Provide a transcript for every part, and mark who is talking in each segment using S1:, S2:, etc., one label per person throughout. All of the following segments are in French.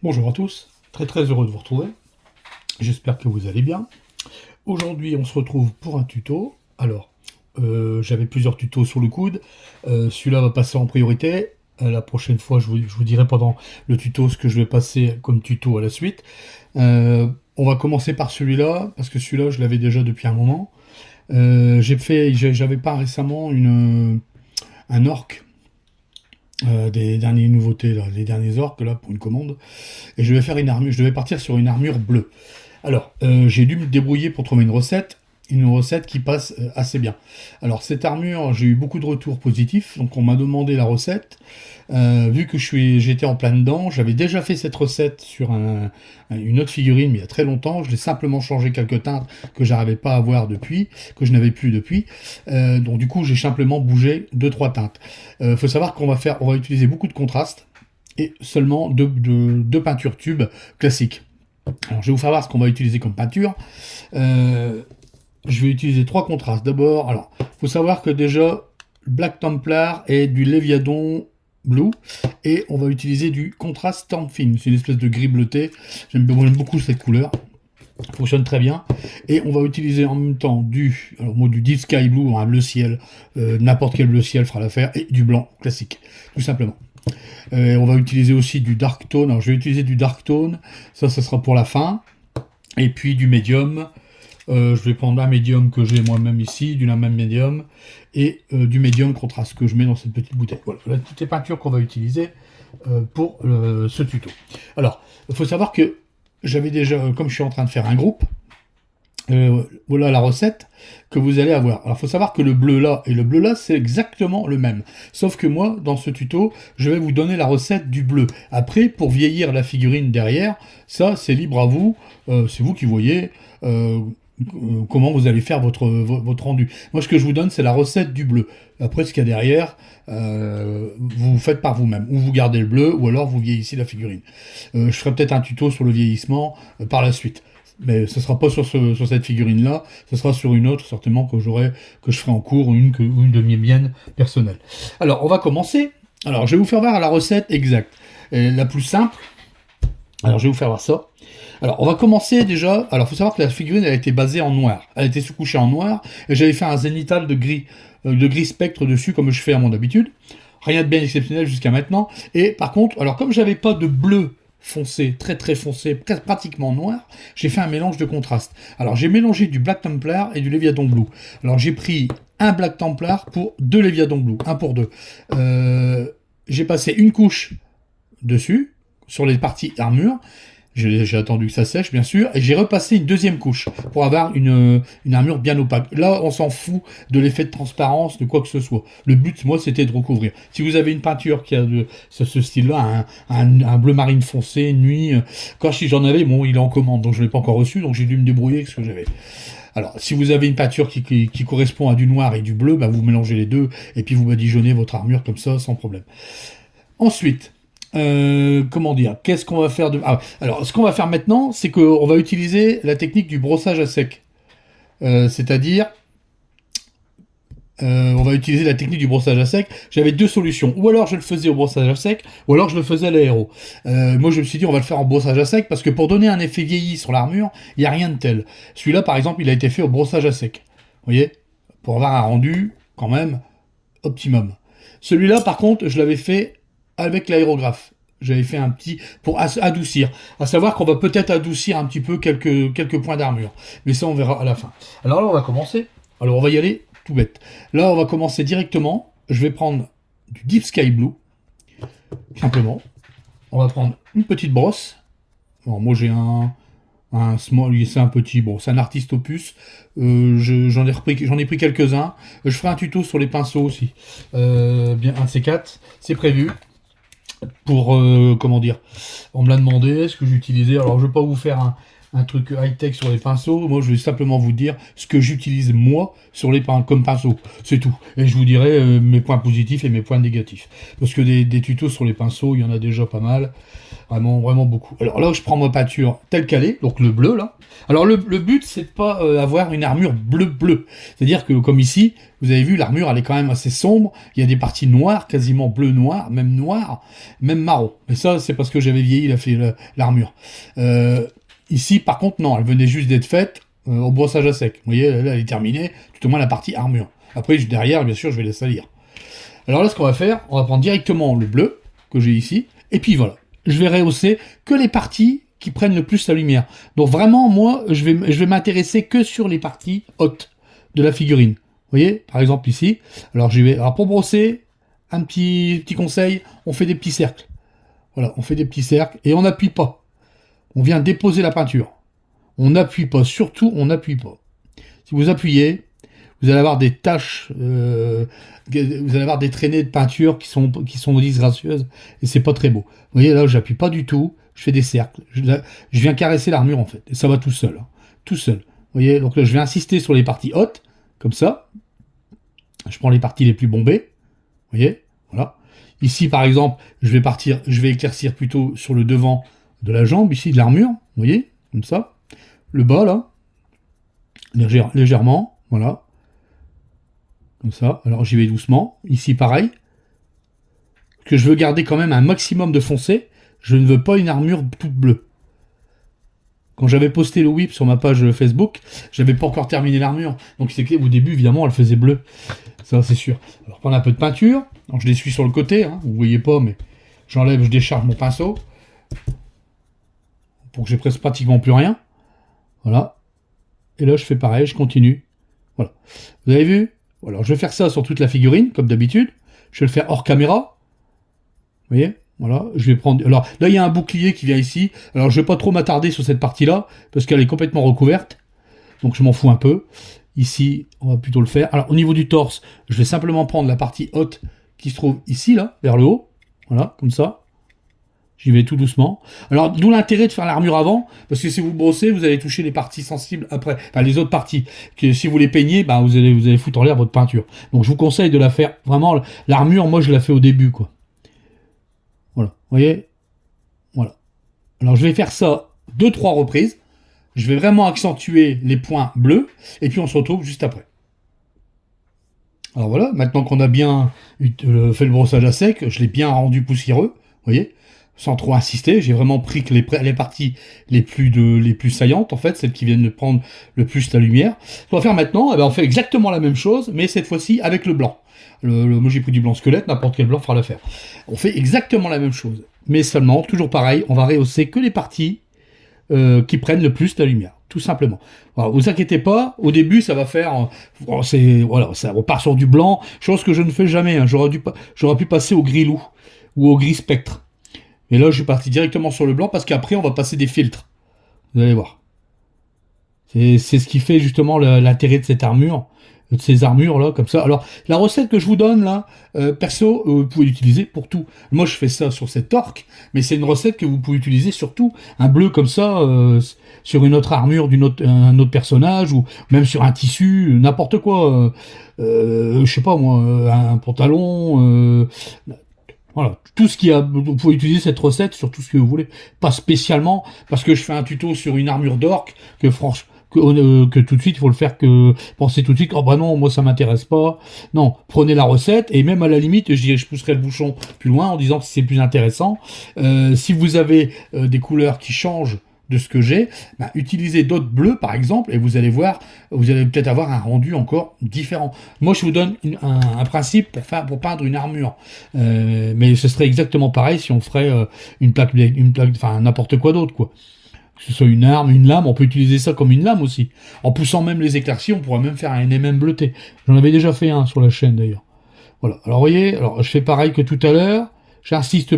S1: Bonjour à tous, très heureux de vous retrouver, j'espère que vous allez bien. Aujourd'hui on se retrouve pour un tuto. Alors, j'avais plusieurs tutos sur le coude, celui-là va passer en priorité. La prochaine fois je vous dirai pendant le tuto ce que je vais passer comme tuto à la suite. On va commencer par celui-là, parce que celui-là je l'avais déjà depuis un moment. J'avais pas récemment un orc. Des dernières nouveautés, là, les derniers orques là pour une commande, et je vais faire une armure. Je devais partir sur une armure bleue. Alors, j'ai dû me débrouiller pour trouver une recette qui passe assez bien. Alors, cette armure, j'ai eu beaucoup de retours positifs, donc on m'a demandé la recette. Vu que j'étais en plein dedans, j'avais déjà fait cette recette sur une autre figurine, mais il y a très longtemps. Je l'ai simplement changé quelques teintes que j'arrivais pas à avoir depuis, que je n'avais plus depuis. Donc du coup, j'ai simplement bougé 2-3 teintes. Faut savoir qu'on on va utiliser beaucoup de contraste et seulement deux peintures tubes classiques. Alors, je vais vous faire voir ce qu'on va utiliser comme peinture. Je vais utiliser 3 contrastes. D'abord, alors, faut savoir que déjà, Black Templar est du Léviadon Blue, et on va utiliser du contraste Storm Film. C'est une espèce de gris bleuté. J'aime beaucoup cette couleur. Ça fonctionne très bien. Et on va utiliser en même temps du Deep Sky Blue, un bleu ciel. N'importe quel bleu ciel fera l'affaire. Et du blanc classique, tout simplement. On va utiliser aussi du Dark Tone. Alors je vais utiliser du Dark Tone, ça sera pour la fin. Et puis du médium. Je vais prendre un médium que j'ai moi-même ici, du même médium, et du médium contraste que je mets dans cette petite bouteille. Voilà, toutes les peintures qu'on va utiliser pour ce tuto. Alors, il faut savoir que j'avais déjà, comme je suis en train de faire un groupe, voilà la recette que vous allez avoir. Alors, il faut savoir que le bleu là et le bleu là, c'est exactement le même. Sauf que moi, dans ce tuto, je vais vous donner la recette du bleu. Après, pour vieillir la figurine derrière, ça, c'est libre à vous. C'est vous qui voyez comment vous allez faire votre rendu. Moi, ce que je vous donne, c'est la recette du bleu. Après, ce qu'il y a derrière, vous faites par vous-même. Ou vous gardez le bleu, ou alors vous vieillissez la figurine. Je ferai peut-être un tuto sur le vieillissement par la suite. Mais ce sera pas sur cette figurine-là, ce sera sur une autre, certainement, que je ferai en cours, ou une de mes miennes personnelles. Alors, on va commencer. Alors, je vais vous faire voir la recette exacte. La plus simple. Alors, je vais vous faire voir ça. Alors, on va commencer déjà. Alors, il faut savoir que la figurine, elle a été basée en noir. Elle a été sous-couchée en noir, et j'avais fait un zénithal de gris spectre dessus, comme je fais à mon habitude. Rien de bien exceptionnel jusqu'à maintenant. Et par contre, alors, comme j'avais pas de bleu foncé, très foncé, pratiquement noir, j'ai fait un mélange de contrastes. Alors, j'ai mélangé du Black Templar et du Léviadon Blue. Alors, j'ai pris un Black Templar pour 2 Léviadon Blue, 1 pour 2. J'ai passé une couche dessus, sur les parties armure. J'ai attendu que ça sèche, bien sûr, et j'ai repassé une deuxième couche pour avoir une armure bien opaque. Là, on s'en fout de l'effet de transparence, de quoi que ce soit. Le but, moi, c'était de recouvrir. Si vous avez une peinture qui a ce style-là, un bleu marine foncé, nuit, quand j'en avais, bon, il est en commande, donc je ne l'ai pas encore reçu, donc j'ai dû me débrouiller avec ce que j'avais. Alors, si vous avez une peinture qui correspond à du noir et du bleu, bah, vous mélangez les deux, et puis vous badigeonnez votre armure comme ça, sans problème. Ensuite, comment dire, qu'est-ce qu'on va faire de... alors, ce qu'on va faire maintenant, c'est qu'on va utiliser la technique du brossage à sec. C'est-à-dire, on va utiliser la technique du brossage à sec. J'avais deux solutions. Ou alors je le faisais au brossage à sec, ou alors je le faisais à l'aéro. Moi, je me suis dit, on va le faire en brossage à sec, parce que pour donner un effet vieilli sur l'armure, il n'y a rien de tel. Celui-là, par exemple, il a été fait au brossage à sec. Vous voyez, pour avoir un rendu, quand même, optimum. Celui-là, par contre, je l'avais fait avec l'aérographe. J'avais fait un petit pour adoucir. À savoir qu'on va peut-être adoucir un petit peu quelques points d'armure. Mais ça, on verra à la fin. Alors là, on va commencer. Alors, on va y aller tout bête. Là, on va commencer directement. Je vais prendre du Deep Sky Blue. Simplement. On va prendre une petite brosse. Bon, moi, j'ai un small, c'est un petit, bon, c'est un artiste opus. J'en ai pris quelques-uns. Je ferai un tuto sur les pinceaux aussi. Bien, un de ces quatre, c'est prévu. Pour, comment dire, on me l'a demandé, ce que j'utilisais. Alors, je vais pas vous faire un truc high-tech sur les pinceaux. Moi, je vais simplement vous dire ce que j'utilise moi sur les comme pinceau. C'est tout. Et je vous dirai mes points positifs et mes points négatifs. Parce que des tutos sur les pinceaux, il y en a déjà pas mal. Vraiment, vraiment beaucoup. Alors là, je prends ma peinture telle qu'elle est, donc le bleu là. Alors le but, c'est de pas avoir une armure bleu-bleu. C'est-à-dire que comme ici, vous avez vu, l'armure, elle est quand même assez sombre. Il y a des parties noires, quasiment bleu-noir, même marron. Mais ça, c'est parce que j'avais vieilli l'armure. Ici, par contre, non, elle venait juste d'être faite au brossage à sec. Vous voyez, là, elle est terminée, tout au moins la partie armure. Après, derrière, bien sûr, je vais la salir. Alors là, ce qu'on va faire, on va prendre directement le bleu que j'ai ici, et puis voilà. Je vais rehausser que les parties qui prennent le plus la lumière. Donc vraiment, moi, je vais m'intéresser que sur les parties hautes de la figurine. Vous voyez, par exemple ici. Alors pour brosser, un petit conseil, on fait des petits cercles. Voilà, on fait des petits cercles et on n'appuie pas. On vient déposer la peinture. On n'appuie pas, surtout on n'appuie pas. Si vous appuyez, vous allez avoir des taches, vous allez avoir des traînées de peinture qui sont disgracieuses et c'est pas très beau. Vous voyez là, j'appuie pas du tout, je fais des cercles. Je viens caresser l'armure en fait et ça va tout seul, hein, tout seul. Vous voyez, donc là je vais insister sur les parties hautes, comme ça. Je prends les parties les plus bombées. Vous voyez, voilà. Ici par exemple, je vais éclaircir plutôt sur le devant de la jambe ici de l'armure. Vous voyez, comme ça. Le bas là, légèrement, voilà. Comme ça, alors j'y vais doucement. Ici, pareil. Que je veux garder quand même un maximum de foncé. Je ne veux pas une armure toute bleue. Quand j'avais posté le whip sur ma page Facebook, j'avais pas encore terminé l'armure. Donc c'est qu'au début, évidemment, elle faisait bleu. Ça, c'est sûr. Alors, prendre un peu de peinture. Alors, je l'essuie sur le côté. Hein, vous voyez pas, mais j'enlève, je décharge mon pinceau. Pour que j'ai presque pratiquement plus rien. Voilà. Et là, je fais pareil, je continue. Voilà. Vous avez vu ? Alors, je vais faire ça sur toute la figurine, comme d'habitude. Je vais le faire hors caméra. Vous voyez ? Voilà. Je vais prendre. Alors, là, il y a un bouclier qui vient ici. Alors, je vais pas trop m'attarder sur cette partie-là, parce qu'elle est complètement recouverte. Donc, je m'en fous un peu. Ici, on va plutôt le faire. Alors, au niveau du torse, je vais simplement prendre la partie haute qui se trouve ici, là, vers le haut. Voilà, comme ça. J'y vais tout doucement. Alors, d'où l'intérêt de faire l'armure avant, parce que si vous brossez, vous allez toucher les parties sensibles après. Enfin, les autres parties. Que si vous les peignez, bah, vous allez foutre en l'air votre peinture. Donc, je vous conseille de la faire vraiment. L'armure, moi, je la fais au début, quoi. Voilà. Vous voyez ? Voilà. Alors, je vais faire ça 2-3 reprises. Je vais vraiment accentuer les points bleus. Et puis, on se retrouve juste après. Alors, voilà. Maintenant qu'on a bien fait le brossage à sec, je l'ai bien rendu poussiéreux. Vous voyez ? Sans trop insister, j'ai vraiment pris que les parties les plus saillantes, en fait, celles qui viennent de prendre le plus la lumière. Ce qu'on va faire maintenant, eh ben, on fait exactement la même chose, mais cette fois-ci avec le blanc. Moi j'ai pris du blanc squelette, n'importe quel blanc fera l'affaire. On fait exactement la même chose, mais seulement, toujours pareil, on va rehausser que les parties qui prennent le plus la lumière, tout simplement. Alors, vous inquiétez pas, au début ça va faire, ça repart sur du blanc, chose que je ne fais jamais. Hein. J'aurais pu passer au gris loup ou au gris spectre. Et là, je suis parti directement sur le blanc parce qu'après, on va passer des filtres. Vous allez voir. C'est ce qui fait justement l'intérêt de cette armure, de ces armures-là, comme ça. Alors, la recette que je vous donne, là, perso, vous pouvez l'utiliser pour tout. Moi, je fais ça sur cette orque, mais c'est une recette que vous pouvez utiliser sur tout. Un bleu comme ça, sur une autre armure un autre personnage, ou même sur un tissu, n'importe quoi. Je sais pas moi, un pantalon... Voilà, tout ce qu'il y a, vous pouvez utiliser cette recette sur tout ce que vous voulez. Pas spécialement, parce que je fais un tuto sur une armure d'orque, que tout de suite, il faut le faire pensez tout de suite, oh bah non, moi ça m'intéresse pas. Non, prenez la recette, et même à la limite, je pousserai le bouchon plus loin en disant que c'est plus intéressant. Si vous avez des couleurs qui changent de ce que j'ai, bah, utilisez d'autres bleus par exemple et vous allez voir, vous allez peut-être avoir un rendu encore différent. Moi je vous donne un principe pour peindre une armure, mais ce serait exactement pareil si on ferait une plaque, enfin n'importe quoi d'autre quoi. Que ce soit une arme, une lame, on peut utiliser ça comme une lame aussi. En poussant même les éclaircies, on pourrait même faire un NMM bleuté. J'en avais déjà fait un sur la chaîne d'ailleurs. Voilà. Alors vous voyez, je fais pareil que tout à l'heure. J'insiste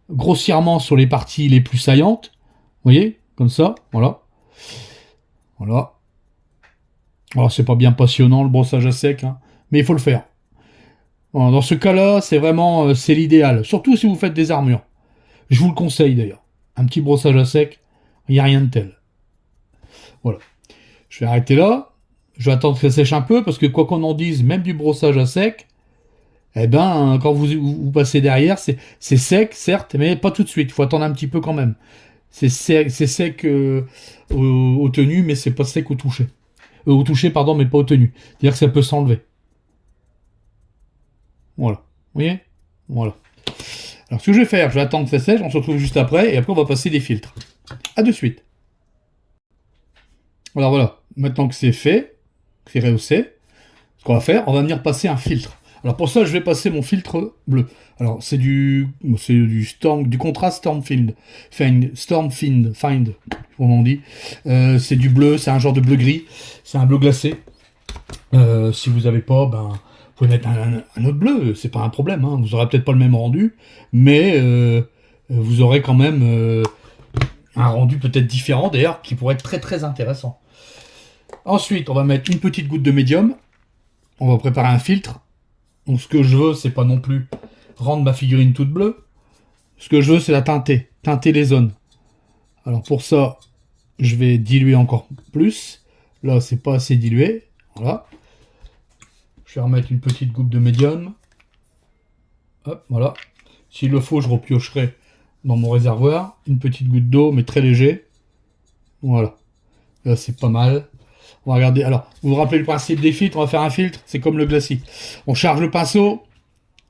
S1: grossièrement sur les parties les plus saillantes. Vous voyez, comme ça, voilà. Voilà. Alors, c'est pas bien passionnant le brossage à sec, hein, mais il faut le faire. Voilà, dans ce cas-là, c'est vraiment, c'est l'idéal. Surtout si vous faites des armures. Je vous le conseille d'ailleurs. Un petit brossage à sec, il n'y a rien de tel. Voilà. Je vais arrêter là. Je vais attendre que ça sèche un peu, parce que quoi qu'on en dise, même du brossage à sec, eh ben, quand vous passez derrière, c'est sec, certes, mais pas tout de suite. Il faut attendre un petit peu quand même. C'est sec au tenu, mais c'est pas sec au toucher. Au toucher, pardon, mais pas au tenu. C'est-à-dire que ça peut s'enlever. Voilà. Vous voyez? Voilà. Alors, ce que je vais faire, je vais attendre que ça sèche, on se retrouve juste après, et après, on va passer des filtres. À de suite. Alors voilà, maintenant que c'est fait, que c'est rehaussé, ce qu'on va faire, on va venir passer un filtre. Alors pour ça, je vais passer mon filtre bleu. Alors c'est du Storm, du contraste Stormfind, comme on dit. C'est du bleu, c'est un genre de bleu gris, c'est un bleu glacé. Si vous n'avez pas, ben vous pouvez mettre un autre bleu, c'est pas un problème. Hein. Vous aurez peut-être pas le même rendu, mais vous aurez quand même un rendu peut-être différent d'ailleurs, qui pourrait être très très intéressant. Ensuite, on va mettre une petite goutte de médium. On va préparer un filtre. Donc ce que je veux, c'est pas non plus rendre ma figurine toute bleue. Ce que je veux, c'est la teinter les zones. Alors pour ça, je vais diluer encore plus. Là, c'est pas assez dilué. Voilà. Je vais remettre une petite goutte de médium. Hop, voilà. S'il le faut, je repiocherai dans mon réservoir. Une petite goutte d'eau, mais très léger. Voilà. Là, c'est pas mal. On va regarder. Alors, vous vous rappelez le principe des filtres? On va faire un filtre. C'est comme le glacis. On charge le pinceau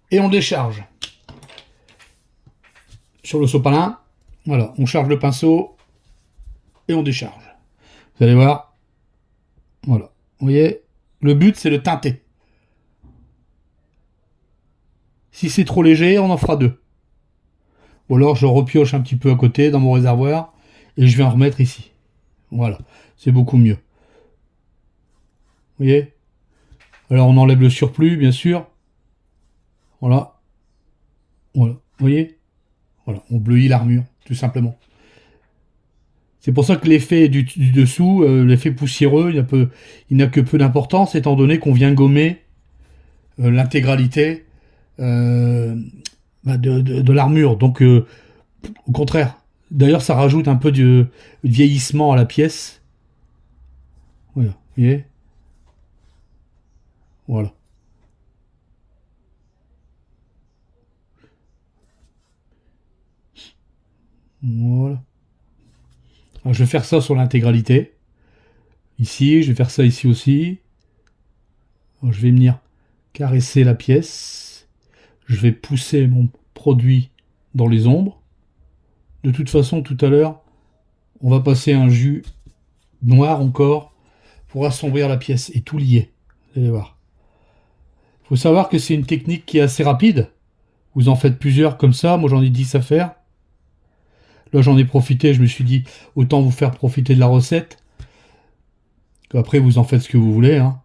S1: et on décharge. Sur le sopalin, voilà. On charge le pinceau et on décharge. Vous allez voir. Voilà. Vous voyez? Le but, c'est de teinter. Si c'est trop léger, on en fera deux. Ou alors, je repioche un petit peu à côté dans mon réservoir et je vais en remettre ici. Voilà. C'est beaucoup mieux. Vous voyez? Alors on enlève le surplus, bien sûr. Voilà. Voilà. Vous voyez? Voilà. On bleuit l'armure, tout simplement. C'est pour ça que l'effet du dessous, l'effet poussiéreux, il n'a que peu d'importance, étant donné qu'on vient gommer l'intégralité de l'armure. Donc, au contraire. D'ailleurs, ça rajoute un peu de vieillissement à la pièce. Voilà. Vous voyez? Voilà. Voilà. Alors, je vais faire ça sur l'intégralité. Ici, je vais faire ça ici aussi. Alors, je vais venir caresser la pièce. Je vais pousser mon produit dans les ombres. De toute façon, tout à l'heure, on va passer un jus noir encore pour assombrir la pièce et tout lier. Vous allez voir. Il faut savoir que c'est une technique qui est assez rapide. Vous en faites plusieurs comme ça. Moi, j'en ai 10 à faire. Là, j'en ai profité. Je me suis dit, autant vous faire profiter de la recette. Après, vous en faites ce que vous voulez. Hein.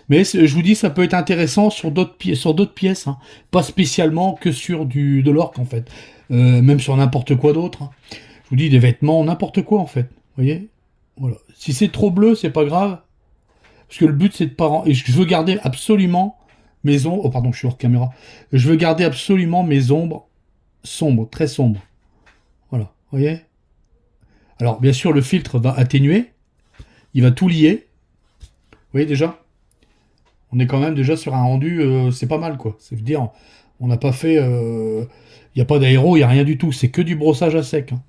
S1: Mais je vous dis, ça peut être intéressant sur d'autres pièces. Hein. Pas spécialement que sur de l'orque, en fait. Même sur n'importe quoi d'autre. Hein. Je vous dis, des vêtements, n'importe quoi, en fait. Vous voyez? Voilà. Si c'est trop bleu, c'est pas grave. Parce que le but, c'est de pas... Et je veux garder absolument mes ombres... Oh, pardon, je suis hors caméra. Je veux garder absolument mes ombres sombres, très sombres. Voilà. Vous voyez? Alors, bien sûr, le filtre va atténuer. Il va tout lier. Vous voyez déjà? On est quand même déjà sur un rendu, c'est pas mal, quoi. C'est dire, on n'a pas fait... Il n'y a pas d'aéro, il n'y a rien du tout. C'est que du brossage à sec. Hein.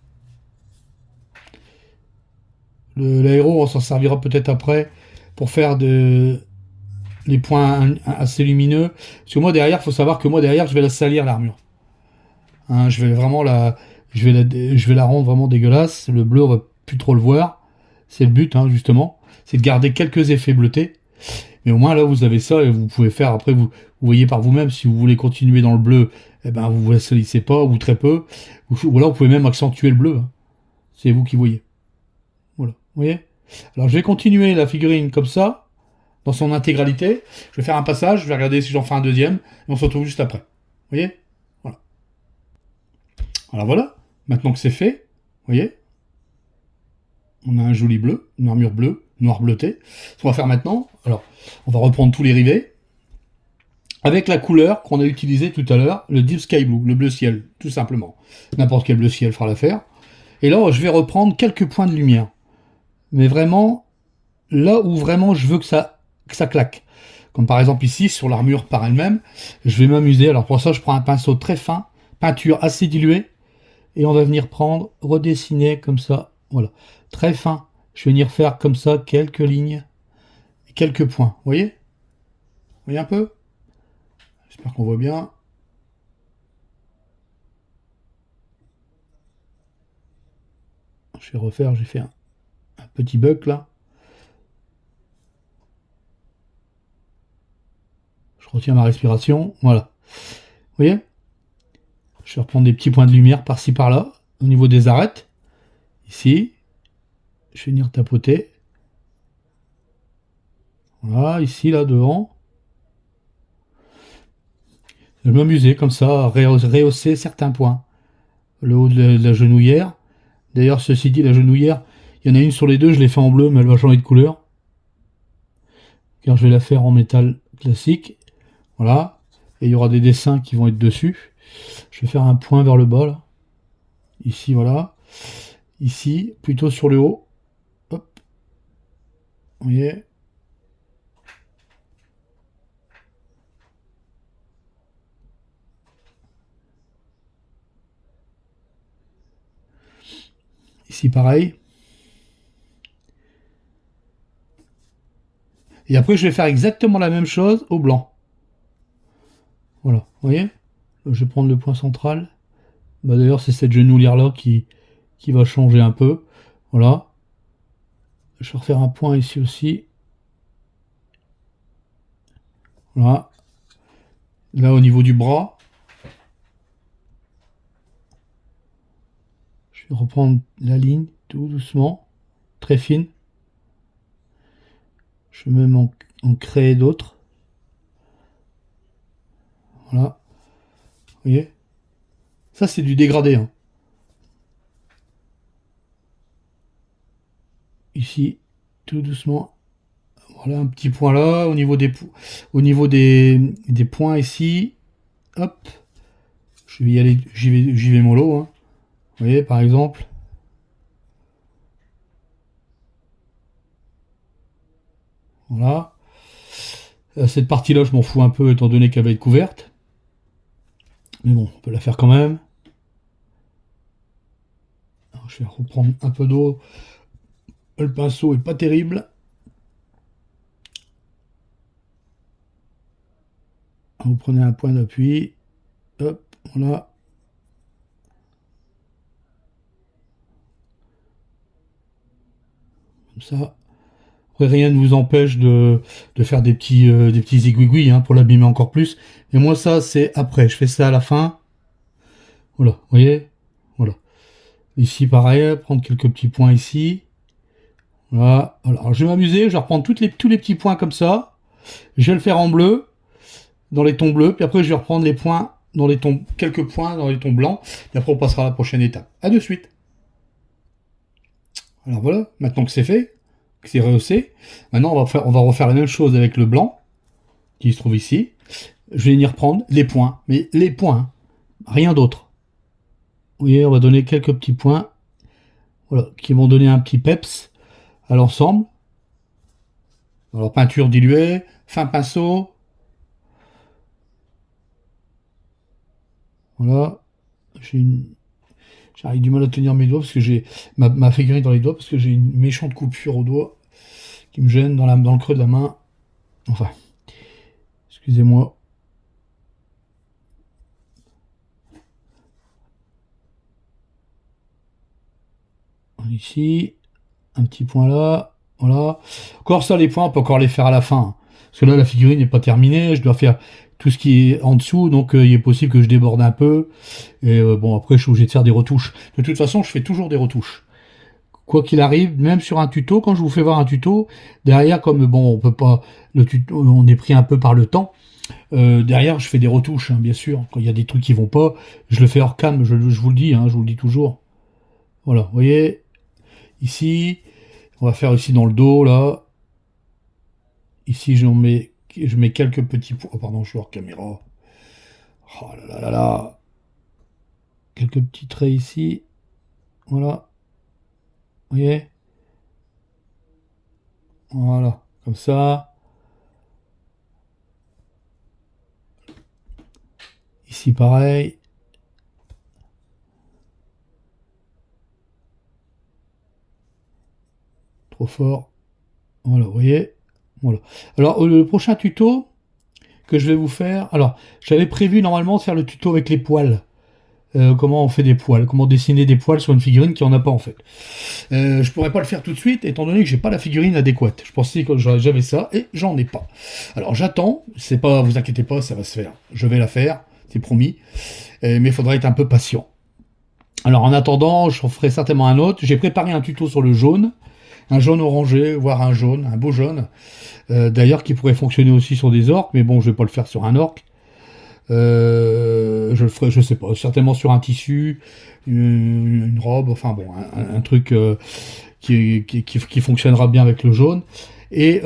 S1: L'aéro, on s'en servira peut-être après pour faire les points assez lumineux. Parce que moi, derrière, il faut savoir que moi, derrière, je vais la salir, l'armure. Hein, je vais vraiment je vais la rendre vraiment dégueulasse. Le bleu, on va plus trop le voir. C'est le but, hein, justement. C'est de garder quelques effets bleutés. Mais au moins, là, vous avez ça et vous pouvez faire. Après, vous voyez par vous-même. Si vous voulez continuer dans le bleu, eh ben, vous ne salissez pas ou très peu. Ou alors, vous pouvez même accentuer le bleu. Hein. C'est vous qui voyez. Voilà. Vous voyez? Alors, je vais continuer la figurine comme ça, dans son intégralité. Je vais faire un passage. Je vais regarder si j'en fais un deuxième. Et on se retrouve juste après. Vous voyez? Voilà. Alors, voilà. Maintenant que c'est fait, vous voyez? On a un joli bleu, une armure bleue, noir bleuté. Ce qu'on va faire maintenant, alors, on va reprendre tous les rivets, avec la couleur qu'on a utilisée tout à l'heure, le Deep Sky Blue, le bleu ciel, tout simplement. N'importe quel bleu ciel fera l'affaire. Et là, je vais reprendre quelques points de lumière. Mais vraiment, là où vraiment je veux que ça claque. Comme par exemple ici, sur l'armure par elle-même, je vais m'amuser. Alors pour ça, je prends un pinceau très fin, peinture assez diluée, et on va venir prendre, redessiner comme ça, voilà, très fin. Je vais venir faire comme ça quelques lignes, quelques points. Vous voyez? Vous voyez un peu? J'espère qu'on voit bien. Je vais refaire, j'ai fait un petit bug là. Je retiens ma respiration, voilà. Vous voyez? Je vais reprendre des petits points de lumière par-ci par-là, au niveau des arêtes. Ici, je vais venir tapoter. Voilà, ici, là, devant. Je vais m'amuser comme ça, à rehausser certains points. Le haut de la genouillère. D'ailleurs, ceci dit, la genouillère, il y en a une sur les deux, je l'ai fait en bleu, mais elle va changer de couleur. Car je vais la faire en métal classique. Voilà. Et il y aura des dessins qui vont être dessus. Je vais faire un point vers le bas, là. Ici, voilà. Ici, plutôt sur le haut. Hop. Vous voyez? Ici, pareil. Et après, je vais faire exactement la même chose au blanc. Voilà. Vous voyez? Je vais prendre le point central. Bah, d'ailleurs, c'est cette genouillère-là qui va changer un peu. Voilà. Je vais refaire un point ici aussi. Voilà. Là, au niveau du bras, je vais reprendre la ligne tout doucement, très fine. Je vais même en créer d'autres. Voilà. Vous voyez? Ça, c'est du dégradé, hein. Ici, tout doucement. Voilà, un petit point là, au niveau des points ici. Hop. Je vais y aller, j'y vais mollo, hein. Vous voyez, par exemple. Voilà. Cette partie-là, je m'en fous un peu étant donné qu'elle va être couverte. Mais bon, on peut la faire quand même. Alors, je vais reprendre un peu d'eau. Le pinceau est pas terrible. Vous prenez un point d'appui. Hop, voilà. Comme ça. Après, rien ne vous empêche de faire des petits aiguilles hein, pour l'abîmer encore plus. Et moi, ça, c'est après. Je fais ça à la fin. Voilà, vous voyez? Voilà. Ici, pareil, prendre quelques petits points ici. Voilà. Alors, je vais m'amuser. Je vais reprendre tous les petits points comme ça. Je vais le faire en bleu, dans les tons bleus. Puis après, je vais reprendre les points dans les tons, quelques points dans les tons blancs. Et après, on passera à la prochaine étape. À de suite. Alors voilà, maintenant que c'est fait, que c'est rehaussé, maintenant on va refaire la même chose avec le blanc qui se trouve ici. Je vais venir prendre les points, mais les points, hein, rien d'autre. Vous voyez, on va donner quelques petits points, voilà, qui vont donner un petit peps à l'ensemble. Alors peinture diluée, fin pinceau, voilà. J'arrive du mal à tenir mes doigts parce que j'ai ma figurine dans les doigts parce que j'ai une méchante coupure au doigt qui me gêne dans le creux de la main. Enfin, excusez-moi. Ici, un petit point là, voilà. Encore ça, les points, on peut encore les faire à la fin. Parce que là, la figurine n'est pas terminée, je dois faire tout ce qui est en dessous, donc il est possible que je déborde un peu. Et bon, après, je suis obligé de faire des retouches. De toute façon, je fais toujours des retouches. Quoi qu'il arrive, même sur un tuto, quand je vous fais voir un tuto, derrière, comme bon, on peut pas, le tuto, on est pris un peu par le temps, derrière, je fais des retouches, hein, bien sûr. Quand il y a des trucs qui vont pas, je le fais hors cam, je vous le dis, hein, je vous le dis toujours. Voilà, vous voyez, ici, on va faire aussi dans le dos, là. Ici, je mets quelques petits points. Oh, pardon, je suis hors caméra. Oh là là là là. Quelques petits traits ici. Voilà. Vous voyez? Voilà, comme ça. Ici, pareil. Trop fort. Voilà, vous voyez. Voilà. Alors, le prochain tuto que je vais vous faire. Alors, j'avais prévu normalement de faire le tuto avec les poils. Comment on fait des poils, comment dessiner des poils sur une figurine qui en a pas en fait. Je pourrais pas le faire tout de suite étant donné que j'ai pas la figurine adéquate. Je pensais que j'avais ça et j'en ai pas. Alors j'attends, c'est pas, vous inquiétez pas, ça va se faire. Je vais la faire, c'est promis. Mais il faudra être un peu patient. Alors en attendant, je ferai certainement un autre. J'ai préparé un tuto sur le jaune, un jaune orangé, voire un jaune, un beau jaune. D'ailleurs qui pourrait fonctionner aussi sur des orques, mais bon, je vais pas le faire sur un orque. Je le ferai, je sais pas, certainement sur un tissu, une robe, enfin bon, un truc qui fonctionnera bien avec le jaune. Et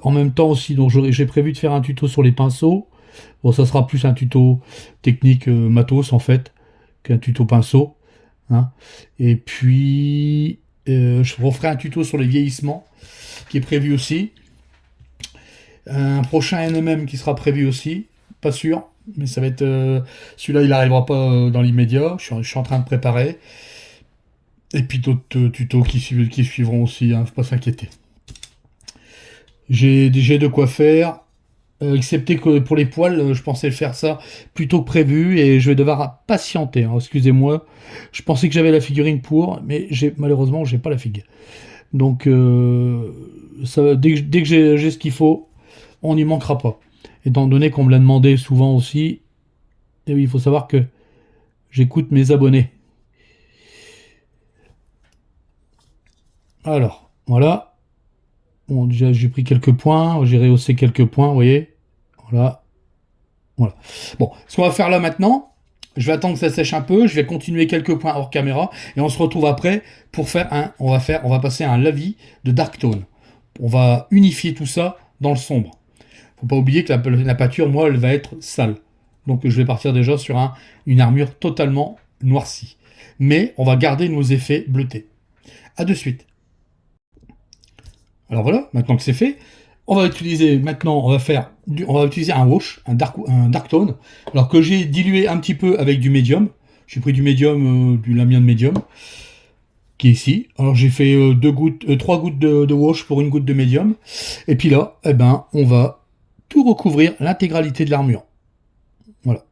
S1: en même temps aussi, donc j'ai prévu de faire un tuto sur les pinceaux. Bon, ça sera plus un tuto technique matos en fait, qu'un tuto pinceau. Hein. Et puis, je referai un tuto sur les vieillissements, qui est prévu aussi. Un prochain NMM qui sera prévu aussi, pas sûr, mais ça va être. Celui-là, il n'arrivera pas dans l'immédiat, je suis en train de préparer. Et puis d'autres tutos qui suivront aussi, hein, faut pas s'inquiéter. J'ai de quoi faire, excepté que pour les poils, je pensais faire ça plus tôt que prévu et je vais devoir patienter. Hein, excusez-moi, je pensais que j'avais la figurine pour, mais malheureusement, j'ai pas la figue. Donc, dès que j'ai ce qu'il faut, on n'y manquera pas. Étant donné qu'on me l'a demandé souvent aussi, et oui, il faut savoir que j'écoute mes abonnés. Alors, voilà. Bon, déjà, j'ai pris quelques points, j'ai rehaussé quelques points, vous voyez. Voilà, voilà. Bon, ce qu'on va faire là maintenant, je vais attendre que ça sèche un peu, je vais continuer quelques points hors caméra, et on se retrouve après pour faire on va passer à un lavis de dark tone. On va unifier tout ça dans le sombre. Faut pas oublier que la peinture, moi, elle va être sale. Donc je vais partir déjà sur une armure totalement noircie. Mais on va garder nos effets bleutés. A de suite. Alors voilà, maintenant que c'est fait, on va utiliser maintenant, on va utiliser un wash, un dark tone, alors que j'ai dilué un petit peu avec du médium. J'ai pris du médium, du Lamian de médium, qui est ici. Alors j'ai fait 3 gouttes de wash pour une goutte de médium. Et puis là, eh ben, on va tout recouvrir l'intégralité de l'armure. Voilà.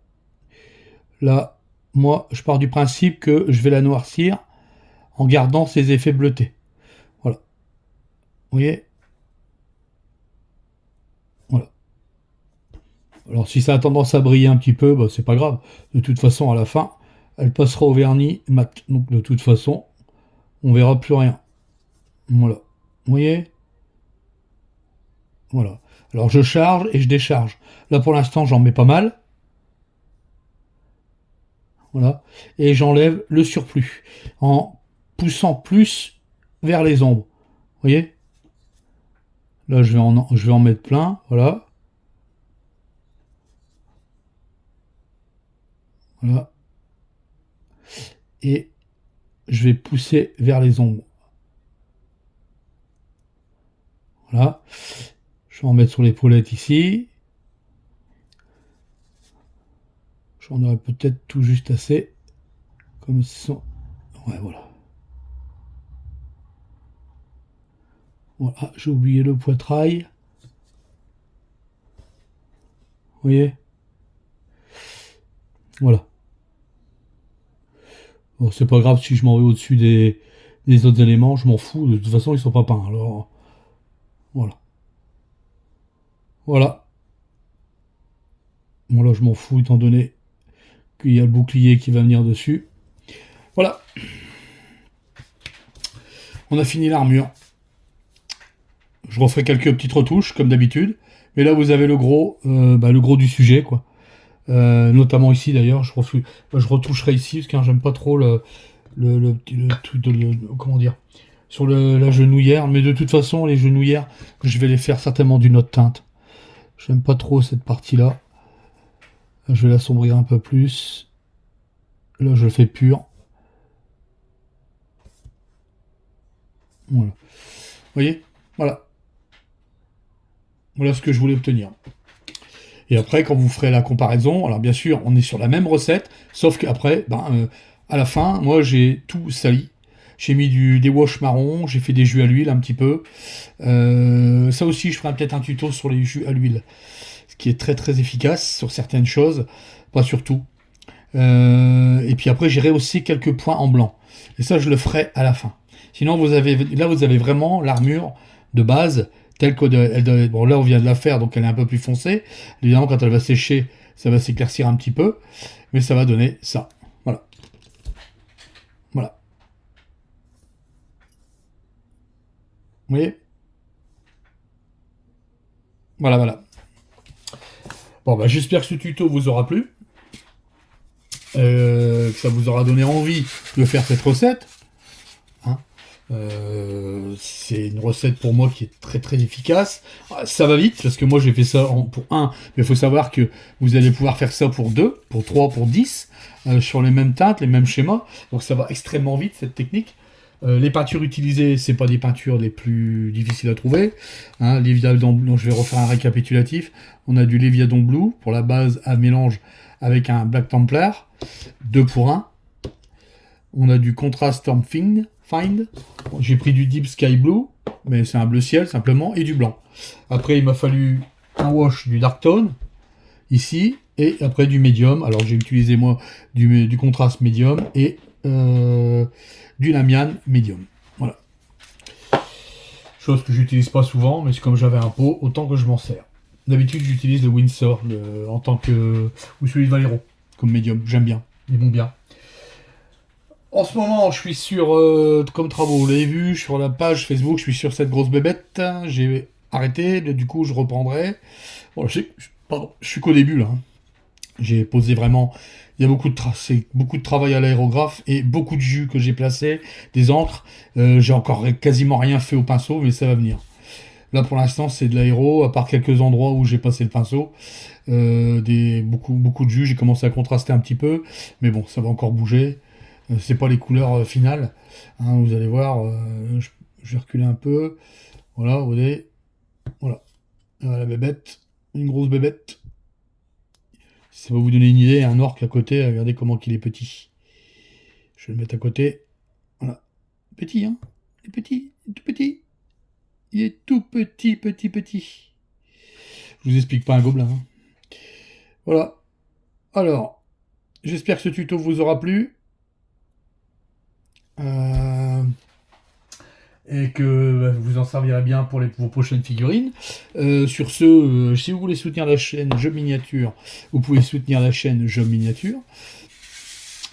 S1: Là, moi, je pars du principe que je vais la noircir en gardant ses effets bleutés. Voilà. Vous voyez? Voilà. Alors si ça a tendance à briller un petit peu, bah, c'est pas grave. De toute façon, à la fin, elle passera au vernis mat. Donc de toute façon, on verra plus rien. Voilà. Vous voyez? Voilà. Alors je charge et je décharge. Là pour l'instant, j'en mets pas mal. Voilà. Et j'enlève le surplus en poussant plus vers les ombres. Vous voyez? Là, je vais en mettre plein. Voilà. Voilà. Et je vais pousser vers les ombres. Voilà. Je vais en mettre sur l'épaulette ici. J'en aurais peut-être tout juste assez. Comme ça. Ouais, voilà. Voilà. Ah, j'ai oublié le poitrail. Vous voyez? Voilà. Bon, c'est pas grave si je m'en vais au-dessus des autres éléments. Je m'en fous. De toute façon, ils sont pas peints. Alors, voilà. Voilà. Voilà, je m'en fous étant donné qu'il y a le bouclier qui va venir dessus. Voilà. On a fini l'armure. Je referai quelques petites retouches, comme d'habitude. Mais là, vous avez le gros du sujet, quoi. Notamment ici, d'ailleurs. Je retoucherai ici, parce que j'aime pas trop comment dire, sur la genouillère. Mais de toute façon, les genouillères, je vais les faire certainement d'une autre teinte. J'aime pas trop cette partie-là. Je vais l'assombrir un peu plus. Là, je le fais pur. Voilà. Vous voyez? Voilà. Voilà ce que je voulais obtenir. Et après, quand vous ferez la comparaison, alors bien sûr, on est sur la même recette, sauf qu'après, à la fin, moi j'ai tout sali. J'ai mis des wash marron, j'ai fait des jus à l'huile un petit peu. Ça aussi, je ferai peut-être un tuto sur les jus à l'huile, ce qui est très très efficace sur certaines choses, pas sur tout. Et puis après, j'irai aussi quelques points en blanc. Et ça, je le ferai à la fin. Sinon, vous avez vraiment l'armure de base telle que bon, là, on vient de la faire, donc elle est un peu plus foncée. Évidemment, quand elle va sécher, ça va s'éclaircir un petit peu, mais ça va donner ça. Voilà, voilà. Vous voyez? Voilà, voilà. Bon, bah, j'espère que ce tuto vous aura plu, que ça vous aura donné envie de faire cette recette. Hein. C'est une recette pour moi qui est très très efficace. Ça va vite parce que moi j'ai fait ça pour un, mais il faut savoir que vous allez pouvoir faire ça pour 2, pour 3, pour 10, sur les mêmes teintes, les mêmes schémas. Donc ça va extrêmement vite cette technique. Les peintures utilisées, c'est pas des peintures les plus difficiles à trouver. Hein, Léviadon, donc je vais refaire un récapitulatif. On a du Léviadon Blue pour la base à mélange avec un Black Templar, 2 pour 1. On a du Contrast Storm Find. J'ai pris du Deep Sky Blue, mais c'est un bleu ciel simplement, et du blanc. Après, il m'a fallu un wash du Dark Tone, ici, et après du Medium. Alors, j'ai utilisé moi du Contrast Medium et du Lamian Medium. Voilà. Chose que j'utilise pas souvent, mais c'est comme j'avais un pot, autant que je m'en sers. D'habitude, j'utilise le Windsor en tant que... ou celui de Valero, comme Medium. J'aime bien. Ils vont bien. En ce moment, je suis sur, comme travaux, vous l'avez vu, sur la page Facebook, je suis sur cette grosse bébête. J'ai arrêté, du coup, je reprendrai. Bon, pardon, je suis qu'au début, là. J'ai posé vraiment... Il y a c'est beaucoup de travail à l'aérographe et beaucoup de jus que j'ai placé, des encres. J'ai encore quasiment rien fait au pinceau, mais ça va venir. Là, pour l'instant, c'est de l'aéro, à part quelques endroits où j'ai passé le pinceau. Beaucoup de jus, j'ai commencé à contraster un petit peu, mais bon, ça va encore bouger. C'est pas les couleurs finales. Hein, vous allez voir, je vais reculer un peu. Voilà, vous voyez. Voilà. La bébête. Une grosse bébête. Si ça va vous donner une idée, un orque à côté, regardez comment il est petit. Je vais le mettre à côté. Voilà. Petit, hein. Il est petit, il est tout petit. Il est tout petit, petit, petit. Je vous explique pas un gobelin. Hein. Voilà. Alors, j'espère que ce tuto vous aura plu. Et que vous en servirez bien pour vos prochaines figurines. Sur ce, si vous voulez soutenir la chaîne Jeux Miniature, vous pouvez soutenir la chaîne Jeux Miniature.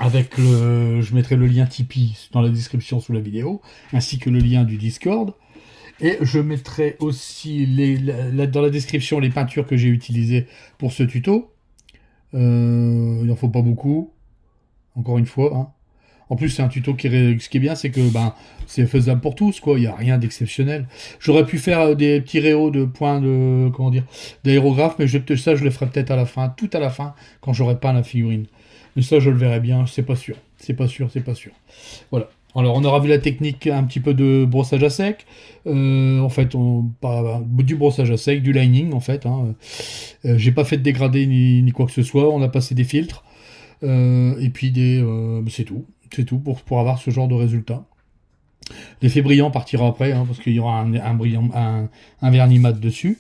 S1: Je mettrai le lien Tipeee dans la description sous la vidéo, ainsi que le lien du Discord. Et je mettrai aussi dans la description les peintures que j'ai utilisées pour ce tuto. Il n'en faut pas beaucoup, encore une fois. Hein. En plus, c'est un tuto ce qui est bien, c'est que c'est faisable pour tous, quoi. Il n'y a rien d'exceptionnel. J'aurais pu faire des petits réaux de points d'aérographe, mais ça, je le ferai peut-être à la fin, tout à la fin, quand j'aurai pas la figurine. Mais ça, je le verrai bien, c'est pas sûr. C'est pas sûr, c'est pas sûr. Voilà. Alors, on aura vu la technique un petit peu de brossage à sec. En fait, du brossage à sec, du lining, en fait. Hein. J'ai pas fait de dégradé ni quoi que ce soit. On a passé des filtres. Et puis c'est tout. C'est tout pour avoir ce genre de résultat. L'effet brillant partira après, hein, parce qu'il y aura un vernis mat dessus.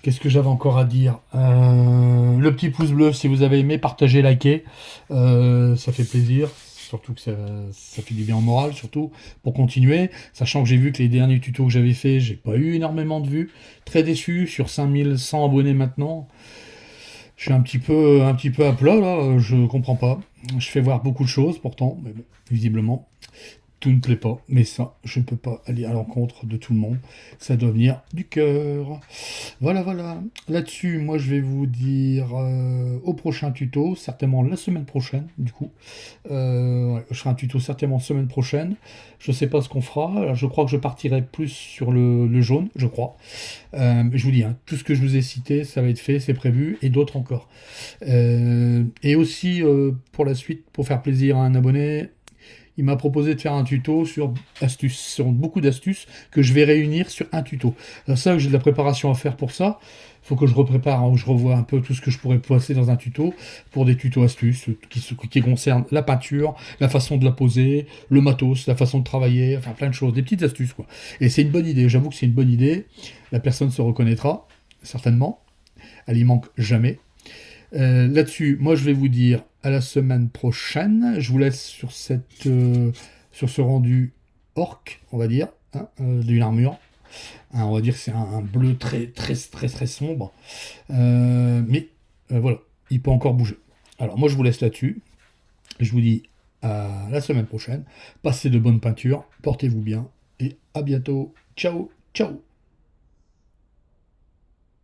S1: Qu'est-ce que j'avais encore à dire Le petit pouce bleu, si vous avez aimé, partagez, likez. Ça fait plaisir. Surtout que ça fait du bien au moral, surtout pour continuer. Sachant que j'ai vu que les derniers tutos que j'avais fait, j'ai pas eu énormément de vues. Très déçu, sur 5100 abonnés maintenant. Je suis un petit peu à plat, là, je comprends pas. Je fais voir beaucoup de choses, pourtant, mais bon, visiblement, tout ne plaît pas. Mais ça, je ne peux pas aller à l'encontre de tout le monde. Ça doit venir du cœur. Voilà, voilà. Là-dessus, moi, je vais vous dire au prochain tuto, certainement la semaine prochaine, du coup. Je ferai un tuto certainement semaine prochaine. Je ne sais pas ce qu'on fera. Alors, je crois que je partirai plus sur le jaune, je crois. Je vous dis, hein, tout ce que je vous ai cité, ça va être fait, c'est prévu, et d'autres encore. Et aussi, pour la suite, pour faire plaisir à un abonné, il m'a proposé de faire un tuto sur astuces, sur beaucoup d'astuces que je vais réunir sur un tuto. Alors ça, j'ai de la préparation à faire pour ça. Il faut que je reprépare, hein, je revois un peu tout ce que je pourrais placer dans un tuto pour des tutos astuces qui concernent la peinture, la façon de la poser, le matos, la façon de travailler, enfin plein de choses, des petites astuces quoi. Et c'est une bonne idée, j'avoue que c'est une bonne idée. La personne se reconnaîtra, certainement. Elle y manque jamais. Là-dessus, moi je vais vous dire à la semaine prochaine. Je vous laisse sur ce rendu orc, on va dire, hein, d'une armure. Hein, on va dire que c'est un bleu très très très très sombre. Mais voilà, il peut encore bouger. Alors moi je vous laisse là-dessus. Je vous dis à la semaine prochaine. Passez de bonnes peintures, portez-vous bien et à bientôt. Ciao, ciao.